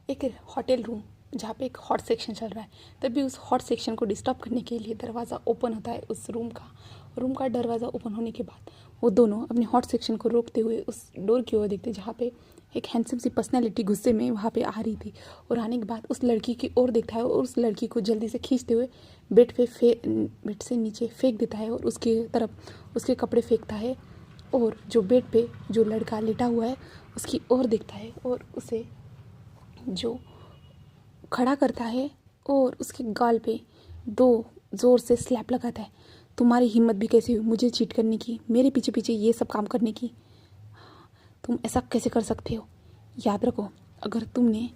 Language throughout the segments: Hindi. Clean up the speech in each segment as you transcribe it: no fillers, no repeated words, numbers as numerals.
एक होटल रूम जहाँ पे एक हॉट सेक्शन चल रहा है, तभी उस हॉट सेक्शन को डिस्टर्ब करने के लिए दरवाज़ा ओपन होता है उस रूम का दरवाज़ा ओपन होने के बाद वो दोनों अपने हॉट सेक्शन को रोकते हुए उस डोर की ओर देखते जहाँ पे एक हैंडसम सी पर्सनैलिटी गुस्से में वहाँ पे आ रही थी, और आने के बाद उस लड़की की ओर देखता है और उस लड़की को जल्दी से खींचते हुए बेड से नीचे फेंक देता है और उसके तरफ उसके कपड़े फेंकता है, और जो बेड पे जो लड़का लेटा हुआ है उसकी ओर देखता है और उसे जो खड़ा करता है और उसके गाल पे 2 ज़ोर से स्लैप लगाता है। तुम्हारी हिम्मत भी कैसी हुई मुझे चीट करने की, मेरे पीछे पीछे ये सब काम करने की, तुम ऐसा कैसे कर सकते हो? याद रखो, अगर तुमने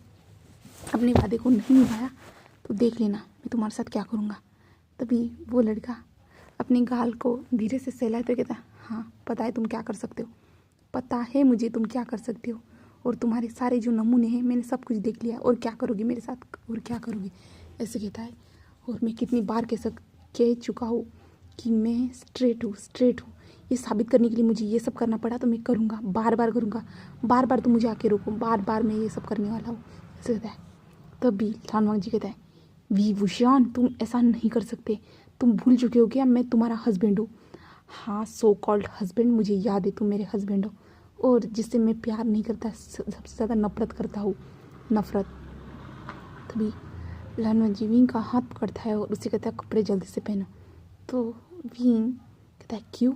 अपने वादे को नहीं निभाया तो देख लेना मैं तुम्हारे साथ क्या करूँगा। तभी वो लड़का अपने गाल को धीरे से सहलाते हुए कहता, हाँ पता है तुम क्या कर सकते हो, पता है मुझे तुम क्या कर सकते हो, और तुम्हारे सारे जो नमूने हैं मैंने सब कुछ देख लिया, और क्या करोगी मेरे साथ, और क्या करोगी, ऐसे कहता है। और मैं कितनी बार कह चुका हूँ कि मैं स्ट्रेट हूँ, ये साबित करने के लिए मुझे ये सब करना पड़ा तो मैं करूँगा, बार बार करूँगा, बार बार तुम मुझे आके रोको, बार बार मैं ये सब करने वाला हूँ, ऐसे कहता है। तभी लानवांग जी कहता है, वी वुशियान तुम ऐसा नहीं कर सकते, तुम भूल चुके हो क्या मैं तुम्हारा हस्बैंड हूँ। हाँ सो कॉल्ड हस्बैंड, मुझे याद है तुम मेरे हस्बैंड हो, और जिससे मैं प्यार नहीं करता सबसे ज़्यादा नफरत करता हूँ, नफरत। तभी लानवांग जी विंग का हाथ पकड़ता है और उसे कहता है कपड़े जल्दी से पहनो। तो विंग कहता है क्यों,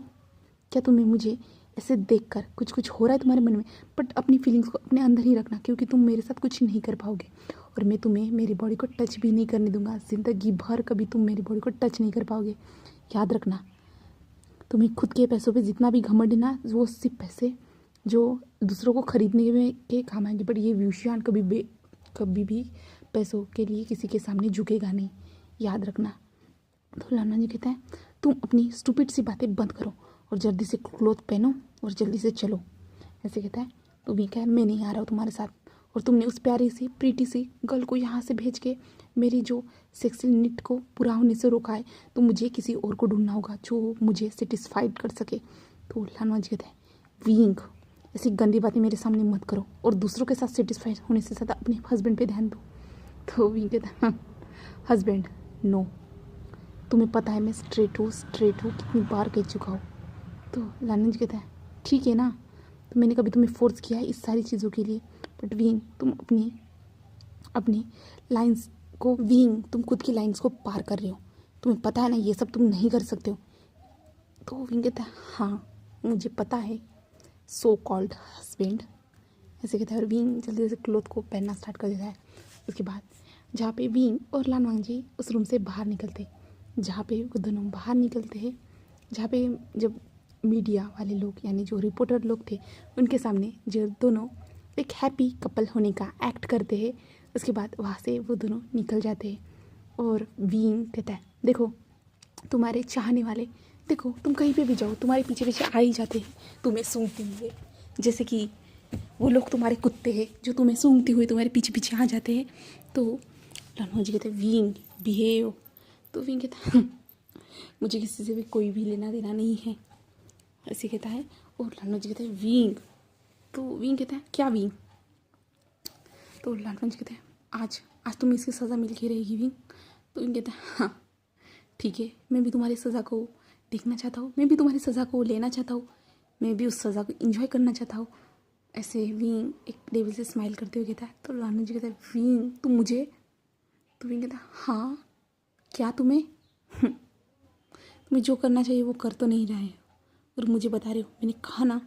क्या तुम्हें मुझे ऐसे देखकर कुछ कुछ हो रहा है तुम्हारे मन में, बट अपनी फीलिंग्स को अपने अंदर ही रखना, क्योंकि तुम मेरे साथ कुछ नहीं कर पाओगे, और मैं तुम्हें मेरी बॉडी को टच भी नहीं करने दूंगा, ज़िंदगी भर कभी तुम मेरी बॉडी को टच नहीं कर पाओगे। याद रखना, तुम्हें खुद के पैसों पे जितना भी घमंड है ना, वो सिर्फ पैसे जो दूसरों को खरीदने में के काम आएंगे, बट ये व्यूशियान कभी भी पैसों के लिए किसी के सामने झुकेगा नहीं, याद रखना। तो लाना जी कहते हैं तुम अपनी स्टूपिड सी बातें बंद करो और जल्दी से क्लोथ पहनो और जल्दी से चलो, ऐसे कहता है। तो भी कहा मैं नहीं आ रहा हूँ तुम्हारे साथ, और तुमने उस प्यारी सी प्रीटी सी गर्ल को यहाँ से भेज के मेरी जो सेक्सुअल नीड को पूरा होने से रोका है, तो मुझे किसी और को ढूंढना होगा जो मुझे सेटिस्फाइड कर सके। तो लानवा जी कहते हैं वींग ऐसी गंदी बातें मेरे सामने मत करो, और दूसरों के साथ सेटिस्फाइड होने से ज़्यादा अपने हस्बैंड पे ध्यान दो। तो वींग कहता है हस्बैंड नो, तुम्हें पता है मैं स्ट्रेट हूँ कितनी बार कह चुका हूँ। तो लानन जी कहता है ठीक है ना, तो मैंने कभी तुम्हें फोर्स किया है इस सारी चीज़ों के लिए, बट वींग तुम अपनी लाइंस को, वींग तुम खुद की लाइंस को पार कर रहे हो, तुम्हें पता है ना ये सब तुम नहीं कर सकते हो। तो वींग कहता है हाँ मुझे पता है, सो कॉल्ड हस्बैंड, ऐसे कहता है। और वींग जल्दी से क्लोथ को पहनना स्टार्ट कर देता है। उसके बाद जहाँ पे वींग और लानवांग जी उस रूम से बाहर निकलते, जहाँ पे वो दोनों बाहर निकलते हैं, जहाँ पे जब मीडिया वाले लोग यानी जो रिपोर्टर लोग थे उनके सामने जो दोनों एक हैप्पी कपल होने का एक्ट करते हैं, उसके बाद वहाँ से वो दोनों निकल जाते हैं। और वींग कहता है देखो तुम्हारे चाहने वाले, देखो तुम कहीं पे भी जाओ तुम्हारे पीछे पीछे आ ही जाते हैं तुम्हें सूंघते हुए, जैसे कि वो लोग तुम्हारे कुत्ते हैं जो तुम्हें सूंघते हुए तुम्हारे पीछे पीछे आ जाते हैं। तो लानवा जी कहते हैं वींग बिहेव। तो वींग कहता है मुझे किसी से भी कोई भी लेना देना नहीं है, ऐसे कहता है। और लानवा जी कहते हैं वींग। तो वींग कहता है क्या वींग। तो लानवा जी कहते हैं आज आज तुम्हें इसकी सज़ा मिल के रहेगी वींग। तो वींग कहता है हाँ ठीक है, मैं भी तुम्हारी सज़ा को देखना चाहता हूँ, मैं भी तुम्हारी सज़ा को लेना चाहता हूँ, मैं भी उस सज़ा को इंजॉय करना चाहता हूँ, ऐसे वींग एक डेविल से स्माइल करते हुए कहता है। तो लानू जी कहता है वींग तुम मुझे। तो वींग कहता है हाँ क्या तुम्हें तुम्हें जो करना चाहिए वो कर तो नहीं रहे हो, और मुझे बता रहे हो, मैंने कहा ना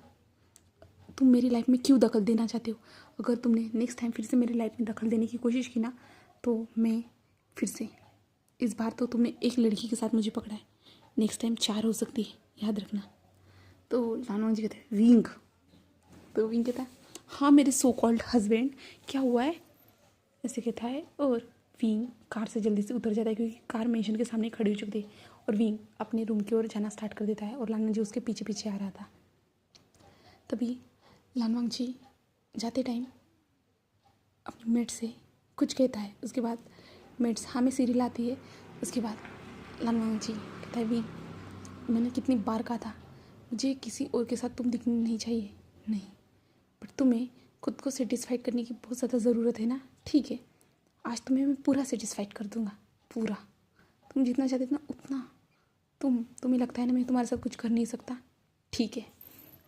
तुम मेरी लाइफ में क्यों दखल देना चाहते हो, अगर तुमने नेक्स्ट टाइम फिर से मेरी लाइफ में दखल देने की कोशिश की ना तो मैं फिर से, इस बार तो तुमने एक लड़की के साथ मुझे पकड़ा है, नेक्स्ट टाइम 4 हो सकती है, याद रखना। तो लानवांग जी कहते हैं वींग। तो वींग कहता है हाँ मेरे सो कॉल्ड हस्बैंड क्या हुआ है, ऐसे कहता है। और वींग कार से जल्दी से उतर जाता है क्योंकि कार मेंशन के सामने खड़ी हो चुकी थी, और वींग अपने रूम की ओर जाना स्टार्ट कर देता है, और लानवांग जी उसके पीछे पीछे आ रहा था। तभी लानवांग जी जाते टाइम अपनी मेट से कुछ कहता है, उसके बाद मेट्स हाँ में सीरियल आती है। उसके बाद लानवांग जी कहता है वींग मैंने कितनी बार कहा था मुझे किसी और के साथ तुम दिखनी नहीं चाहिए, नहीं, बट तुम्हें खुद को सेटिस्फाइड करने की बहुत ज़्यादा ज़रूरत है ना, ठीक है, आज तुम्हें मैं पूरा सेटिस्फाइड कर दूंगा, पूरा। तुम जितना चाहते इतना उतना। तुम्हें लगता है ना मैं तुम्हारे साथ कुछ कर नहीं सकता, ठीक है,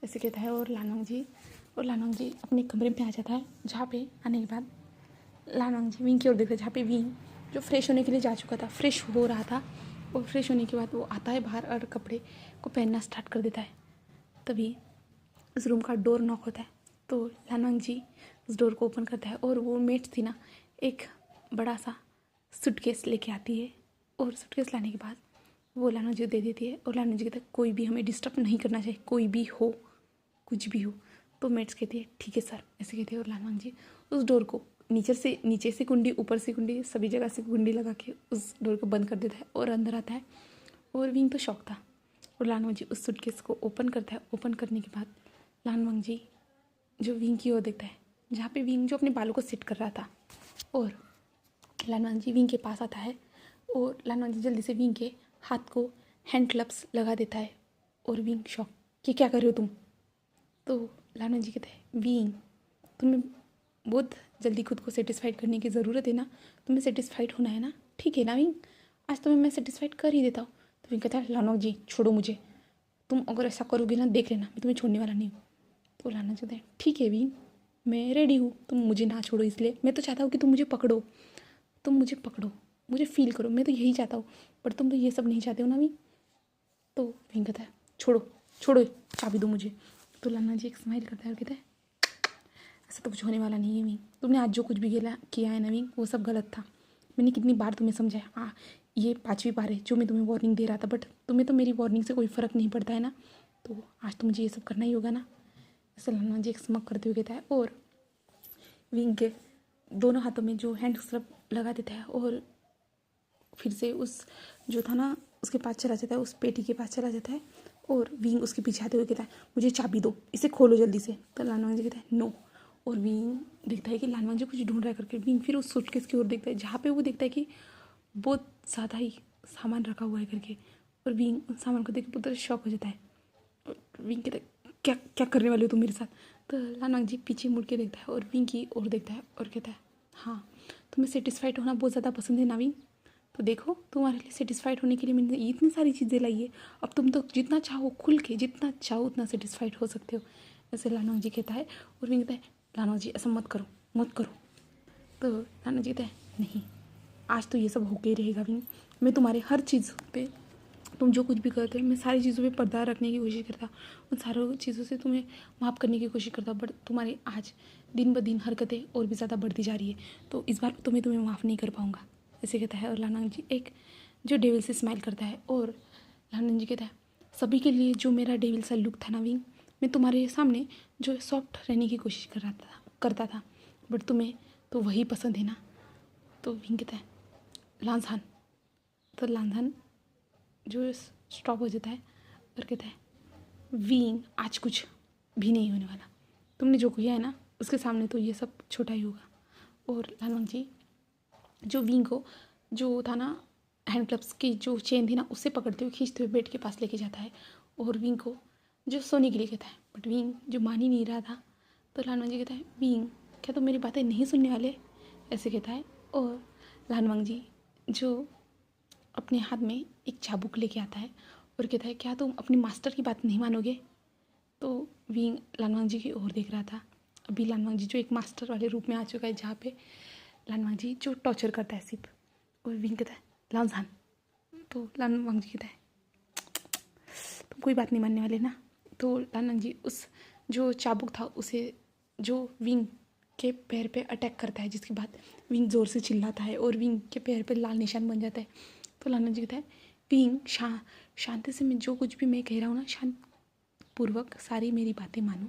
ऐसे कहता है। और लानवांग जी अपने कमरे में आ जाता है, जहाँ पे आने के बाद लानवांग जी विंग की ओर देखता है, जहाँ पे विंग जो फ्रेश होने के लिए जा चुका था, फ्रेश हो रहा था। और फ्रेश होने के बाद वो आता है बाहर और कपड़े को पहनना स्टार्ट कर देता है। तभी उस रूम का डोर नॉक होता है, तो लानवांग जी उस डोर को ओपन करता है और वो मेट थी ना एक बड़ा सा सूटकेस लेके आती है। और सूटकेस लाने के बाद वो लानवांग जी को दे देती है। और लानवांग जी कहता है कोई भी हमें डिस्टर्ब नहीं करना चाहिए, कोई भी हो, कुछ भी हो। तो मेट्स कहती है ठीक है सर, ऐसे कहती है। और लानवांग जी उस डोर को नीचे से कुंडी, ऊपर से कुंडी, सभी जगह से कुंडी लगा के उस डोर को बंद कर देता है और अंदर आता है। और विंग तो शौक था। और लानवांग जी उस सूटकेस को ओपन करता है। ओपन करने के बाद लानवांग जी जो विंग की ओर देखता है, जहाँ पे विंग जो अपने बालों को सेट कर रहा था। और लानवांग जी विंग के पास आता है और लानवांग जी जल्दी से विंग के हाथ को हैंड ग्लव्स लगा देता है। और विंग शौक कि क्या कर रहे हो तुम। तो लानवांग जी कहते हैं विंग तुम्हें बहुत जल्दी खुद को सेटिस्फाइड करने की ज़रूरत है ना, तुम्हें सेटिस्फाइड होना है ना, ठीक है ना विंग, आज तुम्हें मैं सेटिस्फाइड कर ही देता हूँ। तो विंग कहता है लानवांग जी छोड़ो मुझे, तुम अगर ऐसा करोगे ना देख लेना मैं तुम्हें छोड़ने वाला नहीं हूँ। तो लानवांग जी कहते हैं ठीक है विंग, मैं रेडी हूँ, तुम मुझे ना छोड़ो, इसलिए मैं तो चाहता हूँ कि तुम मुझे पकड़ो, मुझे फील करो, मैं तो यही चाहता हूँ, पर तुम तो ये सब नहीं चाहते हो ना विंग। तो विंग कहता है छोड़ो छोड़ो, चाबी दो मुझे। तो लानवांग जी एक स्माइल करता है और कहता है ऐसा तो कुछ होने वाला नहीं है विंग, तुमने आज जो कुछ भी किया है ना विंग वो सब गलत था। मैंने कितनी बार तुम्हें समझाया, हाँ ये 5वीं बार है जो मैं तुम्हें वार्निंग दे रहा था, बट तुम्हें तो मेरी वार्निंग से कोई फ़र्क नहीं पड़ता है ना, तो आज तो मुझे ये सब करना ही होगा ना। ऐसा लानवांग जी एक स्मक करते हुए कहता है। और विंग के दोनों हाथों में जो हैंड ग्लव लगा देता है और फिर से उस जो था ना उसके पास चला जाता है, उस पेटी के पास चला जाता है। और विंग उसके पीछे आते हुए कहता है मुझे चाबी दो, इसे खोलो जल्दी से। तो लानवांग जी कहता है नो। और विंग देखता है कि लानवांग जी कुछ ढूंढ रहा है करके। विंग फिर उस सूटकेस की ओर देखता है, जहाँ पे वो देखता है कि बहुत ज़्यादा ही सामान रखा हुआ है करके। और विंग उन सामान को देख के पूरा शॉक हो जाता है। और विंग कहता है क्या क्या करने वाले हो तुम मेरे साथ। तो लानवांग जी पीछे मुड़ के देखता है और विंग की ओर देखता है और कहता है हाँ तुम्हें सेटिस्फाइड होना बहुत ज़्यादा पसंद है ना विंग, तो देखो तुम्हारे लिए सेटिस्फाइड होने के लिए मैंने इतनी सारी चीज़ें लाई है, अब तुम तो जितना चाहो खुल के जितना चाहो उतना सेटिस्फाइड हो सकते हो, ऐसे लानवांग जी कहता है। और विंग कहता है लानवांग जी ऐसा मत करो मत करो। तो लानवांग जी कहता है नहीं आज तो ये सब होके ही रहेगा विंग, मैं तुम्हारे हर चीज़ पे, तुम जो कुछ भी करते हो मैं सारी चीज़ों पे पर्दा रखने की कोशिश करता, उन सारों चीज़ों से तुम्हें माफ़ करने की कोशिश करता, बट तुम्हारी आज दिन ब दिन हरकतें और भी ज़्यादा बढ़ती जा रही है, तो इस बार तुम्हें माफ़ नहीं कर पाऊँगा, ऐसे कहता है। और लानवांग जी एक जो डेविल से स्माइल करता है। और लानवांग जी कहता है सभी के लिए जो मेरा डेविल सा लुक था ना विंग, मैं तुम्हारे सामने जो सॉफ्ट रहने की कोशिश करता था, बट तुम्हें तो वही पसंद है ना। तो विंग कहता है लांसहान। तो लांसहान जो स्टॉप हो जाता है और कहता है विंग आज कुछ भी नहीं होने वाला, तुमने जो किया है ना उसके सामने तो ये सब छोटा ही होगा। और लानवांग जी जो विंग को जो था ना हैंड ग्लव्स की जो चेन थी ना उससे पकड़ते हुए खींचते हुए बेड के पास लेके जाता है और विंग को जो सोने के लिए कहता है, बट विंग जो मान ही नहीं रहा था। तो लानवांग जी कहता है विंग क्या तुम मेरी बातें नहीं सुनने वाले, ऐसे कहता है। और लानवांग जी जो अपने हाथ में एक चाबुक लेके आता है और कहता है क्या तुम अपने मास्टर की बात नहीं मानोगे। तो विंग लानवांग जी की ओर देख रहा था। अभी लानवांग जी जो एक मास्टर वाले रूप में आ चुका है, जहाँ पे लानवांग जी जो टॉर्चर करता है सिर्फ। और विंग कहता है लांसहान। तो लानवांग जी कहता है तुम कोई बात नहीं मानने वाले ना। तो लानवांग जी उस जो चाबुक था उसे जो विंग के पैर पे अटैक करता है, जिसके बाद विंग ज़ोर से चिल्लाता है और विंग के पैर पे लाल निशान बन जाता है। तो लानवांग जी कहता है विंग शांति से मैं जो कुछ भी मैं कह रहा हूँ ना शांत पूर्वक सारी मेरी बातें मानो,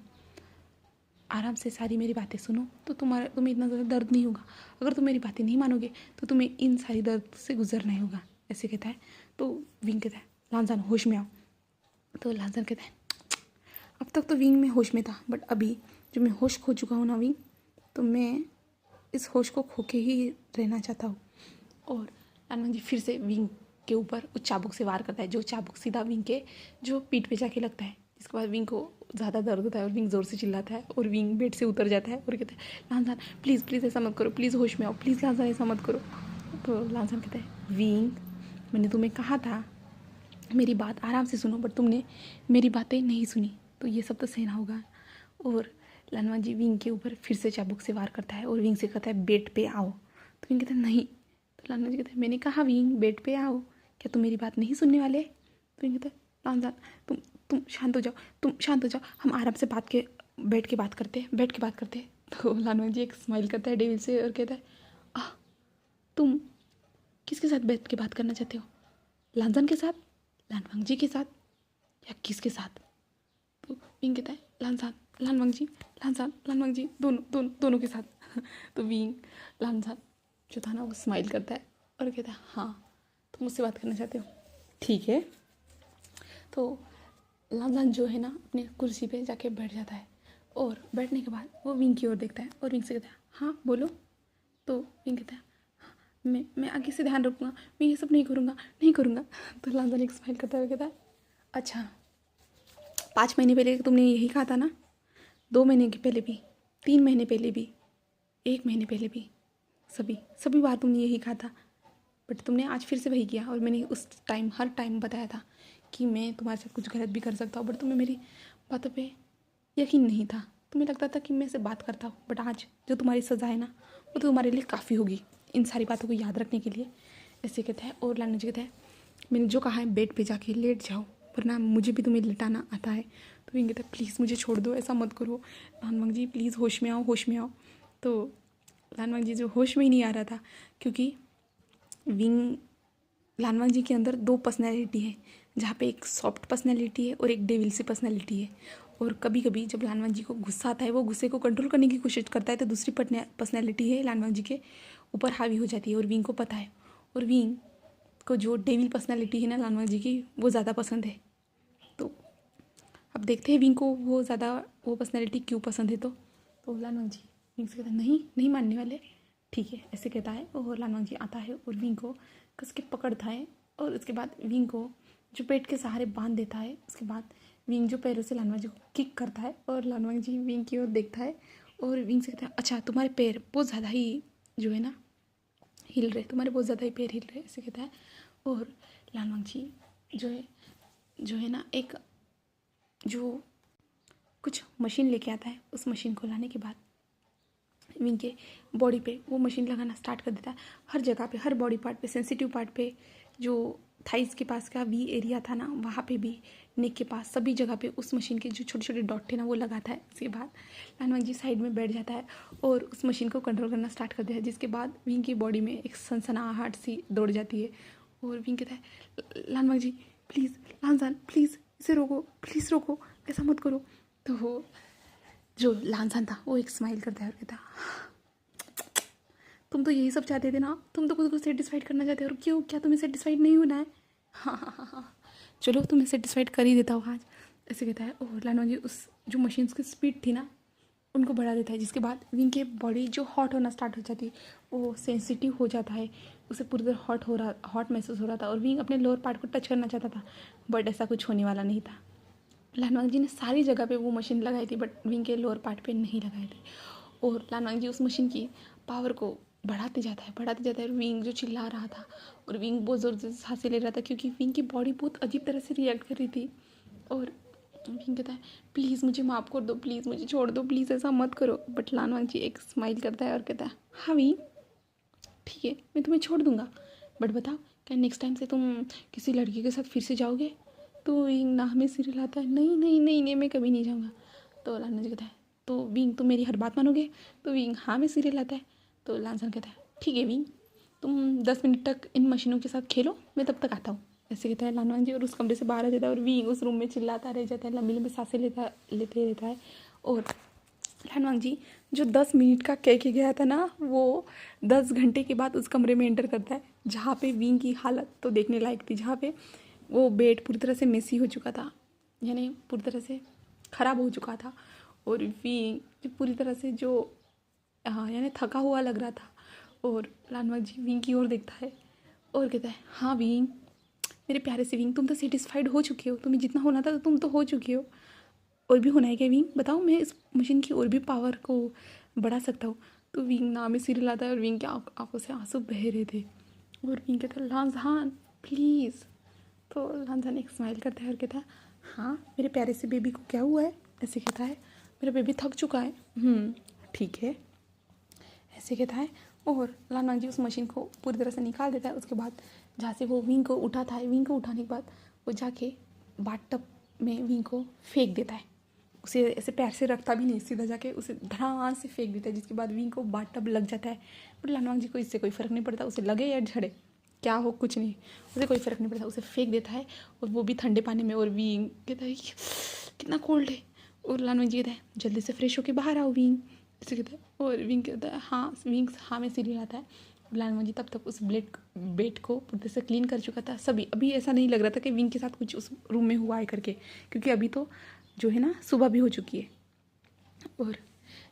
आराम से सारी मेरी बातें सुनो, तो तुम्हें इतना ज़्यादा दर्द नहीं होगा। अगर तुम मेरी बातें नहीं मानोगे तो तुम्हें इन सारी दर्द से गुजरना ही होगा, ऐसे कहता है। तो विंग कहता है लांसहान होश में आओ। तो लांसहान कहता है अब तक तो विंग में होश में था, बट अभी जो मैं होश खो चुका हूँ ना विंग, तो मैं इस होश को खो के ही रहना चाहता हूँ। और लानवांग जी फिर से विंग के ऊपर उस चाबुक से वार करता है, जो चाबुक सीधा विंग के जो पीठ पे जाके लगता है। जिसके बाद विंग को ज़्यादा दर्द होता है और विंग ज़ोर से चिल्लाता है और विंग बेड से उतर जाता है और कहता है लानसान प्लीज़ प्लीज़ ऐसा मत करो, प्लीज़ होश में आओ, प्लीज़ लानसान ऐसा मत करो। तो लानसान कहता है विंग मैंने तुम्हें कहा था मेरी बात आराम से सुनो, बट तुमने मेरी बातें नहीं सुनी, तो ये सब तो सहना होगा। और लानवांग जी विंग के ऊपर फिर से चाबुक से वार करता है और विंग से कहता है बेड पे आओ। तो विंग कहता है नहीं। तो लानवांग जी कहते हैं मैंने कहा विंग बेड पे आओ, क्या तुम मेरी बात नहीं सुनने वाले? तो विंग कहता है लानसान तुम शांत हो जाओ, तुम शांत हो जाओ, हम आराम से बैठ के बात करते हैं, बैठ के बात करते हैं। तो लानवांग जी एक स्माइल करता है डेविल से और कहता है आह तुम किसके साथ बैठ के बात करना चाहते हो? लानसान के साथ, लानवांग जी के साथ, या किसके साथ? तो विंग कहता है लानसान लानवांग जी, लानसान लानवांग जी, दोनों के साथ। तो विंग लानसान जो था ना वो स्माइल करता है और कहता है हाँ तुम मुझसे बात करना चाहते हो, ठीक है। तो लानसान जो है ना अपनी कुर्सी पे जाके बैठ जाता है और बैठने के बाद वो विंग की ओर देखता है और विंग से कहता है हाँ बोलो। तो विंग कहता है मैं आगे से ध्यान रखूँगा, मैं ये सब नहीं करूँगा। तो लानसान एक स्माइल करता हुआ कहता है अच्छा 5 महीने पहले तुमने यही कहा था ना, 2 महीने के पहले भी, 3 महीने पहले भी, 1 महीने पहले भी, सभी बार तुमने यही कहा था, बट तुमने आज फिर से वही किया। और मैंने उस टाइम हर टाइम बताया था कि मैं तुम्हारे साथ कुछ गलत भी कर सकता हूँ, बट तुम्हें मेरी बातों पे यकीन नहीं था, तुम्हें लगता था कि मैं से बात करता हूँ, बट आज जो तुम्हारी सज़ा है ना वो तो तुम्हारे लिए काफ़ी होगी इन सारी बातों को याद रखने के लिए। ऐसे कहता है और लानवांग जी कहता है मैंने जो कहा है बेड पे जाके लेट जाओ, वरना मुझे भी तुम्हें लेटाना आता है। तो विंग कहता है प्लीज़ मुझे छोड़ दो, ऐसा मत करो लानवांग जी, प्लीज़ होश में आओ। तो लानवांग जी जो होश में ही नहीं आ रहा था, क्योंकि विंग लानवांग जी के अंदर 2 पर्सनैलिटी है, जहाँ पे एक सॉफ्ट पर्सनैलिटी है और एक डेविल सी पर्सनैलिटी है। और कभी कभी जब लानवांग जी को गुस्सा आता है, वो गुस्से को कंट्रोल करने की कोशिश करता है, तो दूसरी पर्सनैलिटी है लानवांग जी के ऊपर हावी हो जाती है और विंग को पता है। और विंग को जो डेविल पर्सनैलिटी है ना लानवांग जी की, वो ज़्यादा पसंद है। तो अब देखते हैं विंग को वो ज़्यादा वो पर्सनैलिटी क्यों पसंद है। तो लानवांग जी विंग से कहता है नहीं मानने वाले, ठीक है, ऐसे कहता है। और लानवांग जी आता है और विंग को कस के पकड़ता है और उसके बाद विंग को जो पेट के सहारे बांध देता है। उसके बाद विंग जो पैरों से लानवांग जी को किक करता है और लानवांग जी विंग की ओर देखता है और विंग से कहता है अच्छा तुम्हारे पैर बहुत ज़्यादा ही जो है ना हिल रहे, तुम्हारे बहुत ज़्यादा ही पैर हिल रहे, ऐसे कहता है। और लानवांग जी जो है ना एक जो कुछ मशीन लेके आता है, उस मशीन को लाने के बाद विंग के बॉडी पे वो मशीन लगाना स्टार्ट कर देता है। हर जगह पे, हर बॉडी पार्ट पे, सेंसिटिव पार्ट पे, जो थाइस के पास का वी एरिया था ना वहाँ पे भी, नेक के पास, सभी जगह पे उस मशीन के जो छोटे छोटे डॉट थे ना वो लगाता है। उसके बाद लानवांग जी साइड में बैठ जाता है और उस मशीन को कंट्रोल करना स्टार्ट कर देता है, जिसके बाद विंग की बॉडी में एक सनसनाहट सी दौड़ जाती है। और विंग कहता है लानवांग जी प्लीज़, लानसान प्लीज़ इसे रोको, प्लीज़ रोको, ऐसा मत करो। तो वो जो लानसान था वो एक स्माइल करता है और कहता तुम तो यही सब चाहते थे ना, तुम तो खुद को सेटिस्फाइड करना चाहते हो, और क्यों, क्या तुम्हें सेटिस्फाइड नहीं होना है? हाँ, चलो तुम्हें सेटिस्फाइड कर ही देता हूँ आज, ऐसे कहता है। और लानवांग जी उस जो मशीन्स की स्पीड थी ना उनको बढ़ा देता है, जिसके बाद विंग की बॉडी जो हॉट होना स्टार्ट हो जाती है, वो सेंसिटिव हो जाता है, उसे पूरी तरह हॉट महसूस हो रहा था और विंग अपने लोअर पार्ट को टच करना चाहता था, बट ऐसा कुछ होने वाला नहीं था। लानवांग जी ने सारी जगह पे वो मशीन लगाई थी, बट विंग के लोअर पार्ट पे नहीं लगाए थे। और लानवांग जी उस मशीन की पावर को बढ़ाते जाता है। विंग जो चिल्ला रहा था और विंग बहुत ज़ोर से सांसें ले रहा था, क्योंकि विंग की बॉडी बहुत अजीब तरह से रिएक्ट कर रही थी। और विंग कहता है प्लीज़ मुझे माफ़ कर दो, प्लीज़ मुझे छोड़ दो, प्लीज़ ऐसा मत करो। बट लानवांग जी एक स्माइल करता है और कहता है हाँ विंग ठीक है, मैं तुम्हें छोड़ दूँगा, बट बताओ क्या नेक्स्ट टाइम से तुम किसी लड़की के साथ फिर से जाओगे? तो विंग ना हमें सिर हिलाता है, नहीं मैं कभी नहीं जाऊँगा। तो लानवांग जी कहता है तो विंग तुम मेरी हर बात मानोगे? तो विंग हाँ में सिर हिलाता है। तो लानसान कहता है ठीक है विंग, तुम 10 मिनट तक इन मशीनों के साथ खेलो, मैं तब तक आता हूँ, ऐसे कहता है लानवांग जी। और उस कमरे से बाहर आ जाता है और विंग उस रूम में चिल्लाता रह जाता है, लंबी लंबी सांसें लेते रहता है। और लानवांग जी जो 10 मिनट का कह के गया था ना, वो 10 घंटे के बाद उस कमरे में एंटर करता है, जहाँ पे विंग की हालत तो देखने लायक थी, जहाँ पे वो बेड पूरी तरह से मेसी हो चुका था, यानी पूरी तरह से ख़राब हो चुका था। और विंग पूरी तरह से जो यानी थका हुआ लग रहा था। और लानवांग जी विंग की ओर देखता है और कहता है हाँ विंग, मेरे प्यारे से विंग, तुम तो सेटिस्फाइड हो चुके हो, तुम्हें जितना होना था तो तुम तो हो चुके हो, और भी होना है क्या विंग? बताओ, मैं इस मशीन की और भी पावर को बढ़ा सकता हूँ। तो विंग नाम में सीरियल आता है और विंग की आंखों से आंसू बह रहे थे और विंग कहता है लांझान प्लीज़। तो लांझान एक स्माइल करता है और कहता है हाँ मेरे प्यारे से बेबी को क्या हुआ है? ऐसे कहता है मेरा बेबी थक चुका है। ठीक है, ऐसे कहता है। और लालवांग जी उस मशीन को पूरी तरह से निकाल देता है। उसके बाद जहाँ से वो विंग को उठाता है, विंग को उठाने के बाद वो जाके बाथटब में विंग को फेंक देता है। उसे ऐसे पैर से रखता भी नहीं, सीधा जाके उसे धड़ाम से फेंक देता है, जिसके बाद विंग को बाथटब लग जाता है। पर लालवांग जी को इससे कोई फ़र्क नहीं पड़ता, उसे लगे या झड़े क्या हो, कुछ नहीं, उसे कोई फ़र्क नहीं पड़ता, उसे फेंक देता है और वो भी ठंडे पानी में। और विंग कहता है कितना कोल्ड है। और लालवांग जी कहता है जल्दी से फ्रेश होके बाहर आओ विंग, ऐसे कहता है। और विंग कहता है हाँ, विंग हाँ में सीरियल आता है। लालवांग जी तब तक उस बेड को पूरी से क्लीन कर चुका था। सभी अभी ऐसा नहीं लग रहा था कि विंग के साथ कुछ उस रूम में हुआ है करके, क्योंकि अभी तो जो है ना सुबह भी हो चुकी है और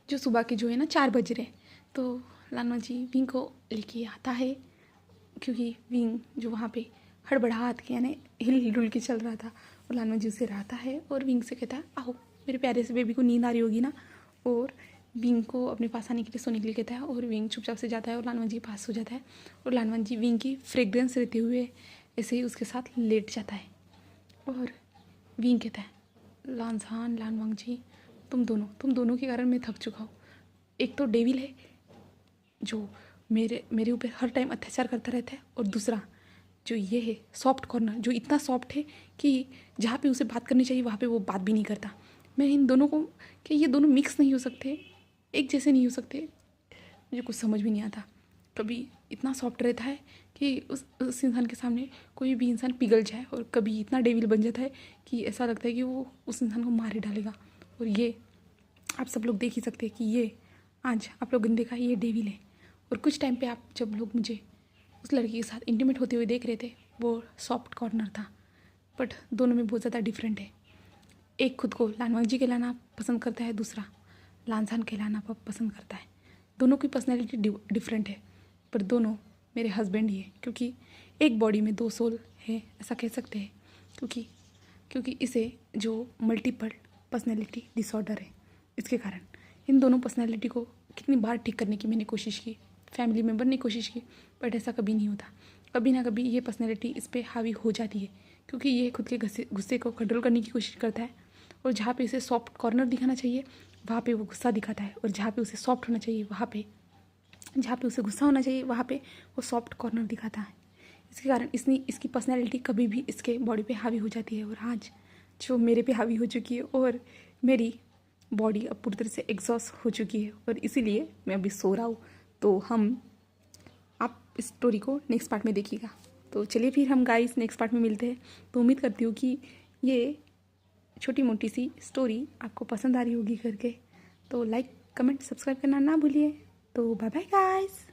जो सुबह के जो है ना 4 बज रहे। तो लालवांग जी विंग को लेके आता है, क्योंकि विंग जो वहाँ पे हड़बड़ाहट के यानी हिल डुल के चल रहा था। और लालवांग जी उसे रहता है और विंग से कहता है आओ मेरे प्यारे से बेबी को नींद आ रही होगी ना। और विंग को अपने पास आने के लिए, सोने के लिए कहता है और विंग चुपचाप से जाता है और लालवांग जी के पास सो जाता है। और लालवांग जी विंग की फ्रेग्रेंस रहते हुए ऐसे ही उसके साथ लेट जाता है। और विंग कहता है लांझान लालवांग जी तुम दोनों के कारण मैं थक चुका हूँ। एक तो डेविल है जो मेरे ऊपर हर टाइम अत्याचार करता रहता है, और दूसरा जो ये है सॉफ्ट कॉर्नर, जो इतना सॉफ्ट है कि जहाँ पे उसे बात करनी चाहिए वहाँ पे वो बात भी नहीं करता। मैं इन दोनों को, कि ये दोनों मिक्स नहीं हो सकते, एक जैसे नहीं हो सकते, मुझे कुछ समझ भी नहीं आता। कभी इतना सॉफ्ट रहता है कि उस इंसान के सामने कोई भी इंसान पिघल जाए, और कभी इतना डेविल बन जाता है कि ऐसा लगता है कि वो उस इंसान को मार ही डालेगा। और ये आप सब लोग देख ही सकते हैं कि ये आज आप लोगों ने देखा ये डेविल है। और कुछ टाइम पे आप जब लोग मुझे उस लड़की के साथ इंटीमेट होते हुए देख रहे थे वो सॉफ्ट कॉर्नर था, बट दोनों में बहुत ज़्यादा डिफरेंट है। एक खुद को लालवांग जी कहलाना पसंद करता है, दूसरा लांझान कहलाना पसंद करता है। दोनों की पर्सनैलिटी डिफरेंट है, पर दोनों मेरे हस्बैंड ही है, क्योंकि एक बॉडी में 2 सोल है ऐसा कह सकते हैं। क्योंकि इसे जो मल्टीपल पर्सनैलिटी डिसऑर्डर है, इसके कारण इन दोनों पर्सनैलिटी को कितनी बार ठीक करने की मैंने कोशिश की, फैमिली मेम्बर ने कोशिश की, बट ऐसा कभी नहीं होता। कभी ना कभी ये पर्सनैलिटी इस पर हावी हो जाती है, क्योंकि ये खुद के गुस्से को कंट्रोल करने की कोशिश करता है। और जहाँ पे इसे सॉफ्ट कॉर्नर दिखाना चाहिए वहाँ पे वो गुस्सा दिखाता है, और जहाँ पे उसे सॉफ्ट होना चाहिए वहाँ पे, जहाँ पे उसे गुस्सा होना चाहिए वहाँ पे वो सॉफ्ट कॉर्नर दिखाता है। इसके कारण इसकी पर्सनैलिटी कभी भी इसके बॉडी पे हावी हो जाती है, और आज जो मेरे पे हावी हो चुकी है, और मेरी बॉडी अब पूरी तरह से एग्जॉस्ट हो चुकी है, और इसीलिए मैं अभी सो रहा हूँ। तो आप इस स्टोरी को नेक्स्ट पार्ट में देखिएगा। तो चलिए फिर हम गाइस नेक्स्ट पार्ट में मिलते हैं। तो उम्मीद करती हूँ कि ये छोटी मोटी सी स्टोरी आपको पसंद आ रही होगी करके। तो लाइक कमेंट सब्सक्राइब करना ना भूलिए। तो बाय बाय गाइस।